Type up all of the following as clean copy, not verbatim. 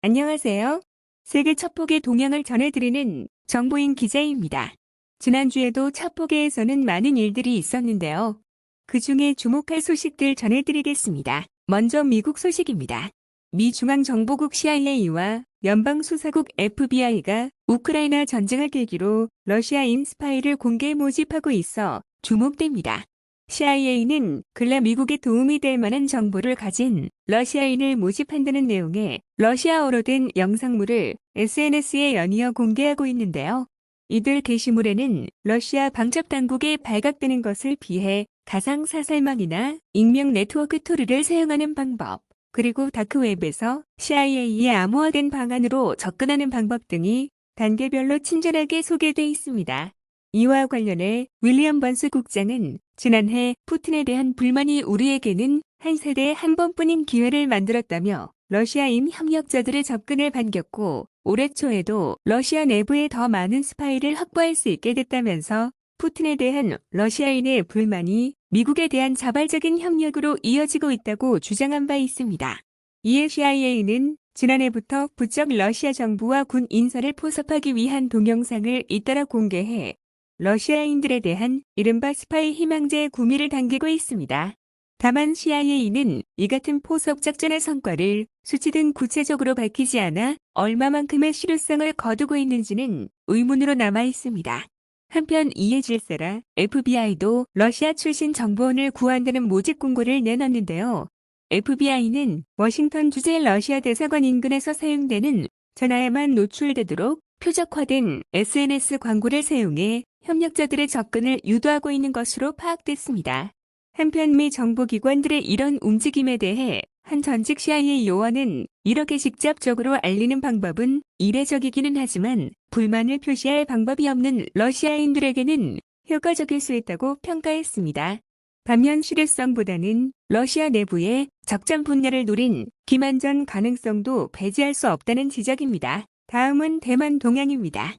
안녕하세요. 세계 첩보계 동향을 전해드리는 정보인 기자입니다. 지난주에도 첩보계에서는 많은 일들이 있었는데요. 그 중에 주목할 소식들 전해드리겠습니다. 먼저 미국 소식입니다. 미 중앙정보국 CIA와 연방수사국 FBI가 우크라이나 전쟁을 계기로 러시아인 스파이를 공개 모집하고 있어 주목됩니다. CIA는 근래 미국에 도움이 될 만한 정보를 가진 러시아인을 모집한다는 내용의 러시아어로 된 영상물을 SNS에 연이어 공개하고 있는데요. 이들 게시물에는 러시아 방첩당국에 발각되는 것을 피해 가상사설망이나 익명 네트워크 툴을 사용하는 방법, 그리고 다크웹에서 CIA의 암호화된 방안으로 접근하는 방법 등이 단계별로 친절하게 소개돼 있습니다. 이와 관련해 윌리엄 번스 국장은 지난해 푸틴에 대한 불만이 우리에게는 한 세대에 한 번뿐인 기회를 만들었다며 러시아인 협력자들의 접근을 반겼고 올해 초에도 러시아 내부에 더 많은 스파이를 확보할 수 있게 됐다면서 푸틴에 대한 러시아인의 불만이 미국에 대한 자발적인 협력으로 이어지고 있다고 주장한 바 있습니다. 이에 CIA는 지난해부터 부쩍 러시아 정부와 군 인사를 포섭하기 위한 동영상을 잇따라 공개해 러시아인들에 대한 이른바 스파이 희망제의 구미를 당기고 있습니다. 다만 CIA는 이 같은 포섭 작전의 성과를 수치 등 구체적으로 밝히지 않아 얼마만큼의 실효성을 거두고 있는지는 의문으로 남아 있습니다. 한편 이에 질세라 FBI도 러시아 출신 정보원을 구한다는 모집 공고를 내놨는데요. FBI는 워싱턴 주재 러시아 대사관 인근에서 사용되는 전화에만 노출되도록 표적화된 SNS 광고를 사용해 협력자들의 접근을 유도하고 있는 것으로 파악됐습니다. 한편 미 정보기관들의 이런 움직임에 대해 한 전직 CIA 요원은 이렇게 직접적으로 알리는 방법은 이례적이기는 하지만 불만을 표시할 방법이 없는 러시아인들에게는 효과적일 수 있다고 평가했습니다. 반면 실효성보다는 러시아 내부의 적정 분야를 노린 기만전 가능성도 배제할 수 없다는 지적입니다. 다음은 대만 동향입니다.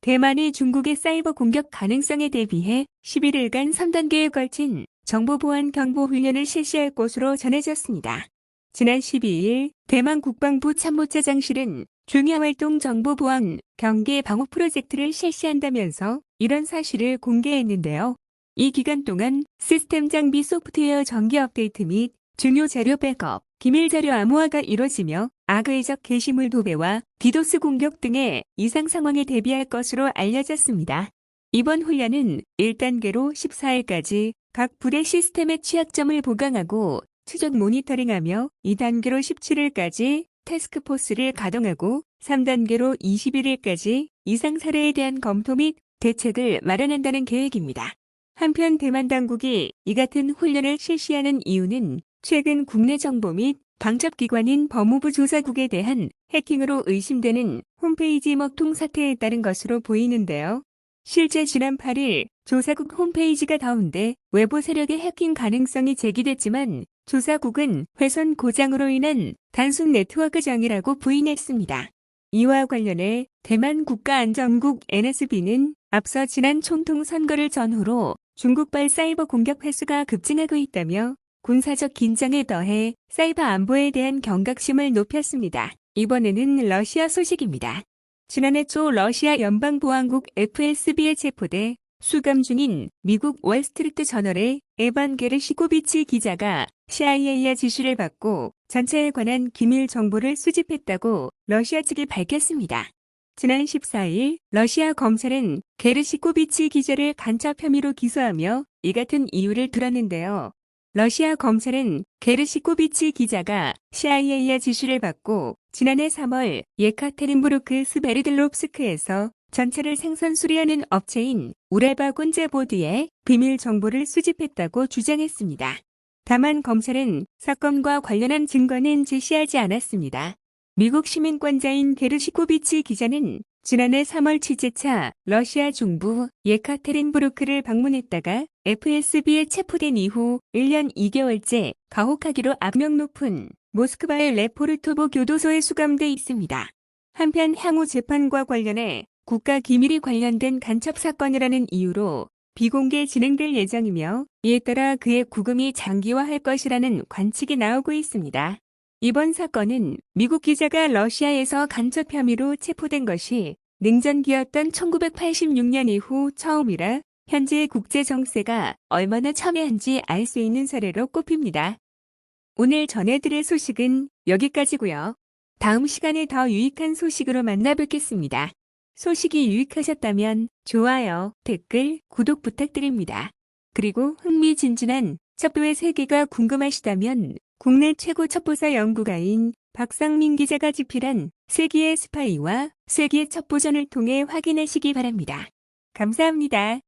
대만이 중국의 사이버 공격 가능성에 대비해 11일간 3단계에 걸친 정보보안 경보훈련을 실시할 것으로 전해졌습니다. 지난 12일 대만 국방부 참모차장실은 중요활동 정보보안 경계 방어 프로젝트를 실시한다면서 이런 사실을 공개했는데요. 이 기간 동안 시스템 장비 소프트웨어 정기 업데이트 및 중요 자료 백업, 기밀 자료 암호화가 이뤄지며 악의적 게시물 도배와 디도스 공격 등의 이상 상황에 대비할 것으로 알려졌습니다. 이번 훈련은 1단계로 14일까지 각 부대 시스템의 취약점을 보강하고 추적 모니터링하며 2단계로 17일까지 태스크포스를 가동하고 3단계로 21일까지 이상 사례에 대한 검토 및 대책을 마련한다는 계획입니다. 한편 대만 당국이 이 같은 훈련을 실시하는 이유는 최근 국내 정보 및 방첩기관인 법무부 조사국에 대한 해킹으로 의심되는 홈페이지 먹통 사태에 따른 것으로 보이는데요. 실제 지난 8일 조사국 홈페이지가 다운돼 외부 세력의 해킹 가능성이 제기됐지만 조사국은 회선 고장으로 인한 단순 네트워크 장애라고 부인했습니다. 이와 관련해 대만 국가안전국 NSB는 앞서 지난 총통 선거를 전후로 중국발 사이버 공격 횟수가 급증하고 있다며 군사적 긴장에 더해 사이버 안보에 대한 경각심을 높였습니다. 이번에는 러시아 소식입니다. 지난해 초 러시아 연방보안국 FSB에 체포돼 수감 중인 미국 월스트리트 저널의 에반 게르시코비치 기자가 CIA의 지시를 받고 전체에 관한 기밀 정보를 수집했다고 러시아 측이 밝혔습니다. 지난 14일 러시아 검찰은 게르시코비치 기자를 간첩 혐의로 기소하며 이 같은 이유를 들었는데요. 러시아 검찰은 게르시코비치 기자가 CIA의 지시를 받고 지난해 3월 예카테린부르크 스베르들롭스크에서 전차를 생산 수리하는 업체인 우레바군제보드에 비밀 정보를 수집했다고 주장했습니다. 다만 검찰은 사건과 관련한 증거는 제시하지 않았습니다. 미국 시민권자인 게르시코비치 기자는 지난해 3월 취재차 러시아 중부 예카테린부르크를 방문했다가 FSB에 체포된 이후 1년 2개월째 가혹하기로 악명 높은 모스크바의 레포르토보 교도소에 수감돼 있습니다. 한편 향후 재판과 관련해 국가기밀이 관련된 간첩 사건이라는 이유로 비공개 진행될 예정이며 이에 따라 그의 구금이 장기화할 것이라는 관측이 나오고 있습니다. 이번 사건은 미국 기자가 러시아에서 간첩 혐의로 체포된 것이 냉전기였던 1986년 이후 처음이라 현재 국제 정세가 얼마나 첨예한지 알 수 있는 사례로 꼽힙니다. 오늘 전해드릴 소식은 여기까지고요. 다음 시간에 더 유익한 소식으로 만나뵙겠습니다. 소식이 유익하셨다면 좋아요, 댓글, 구독 부탁드립니다. 그리고 흥미진진한 첩보의 세계가 궁금하시다면 국내 최고 첩보사 연구가인 박상민 기자가 집필한 세기의 스파이와 세기의 첩보전을 통해 확인하시기 바랍니다. 감사합니다.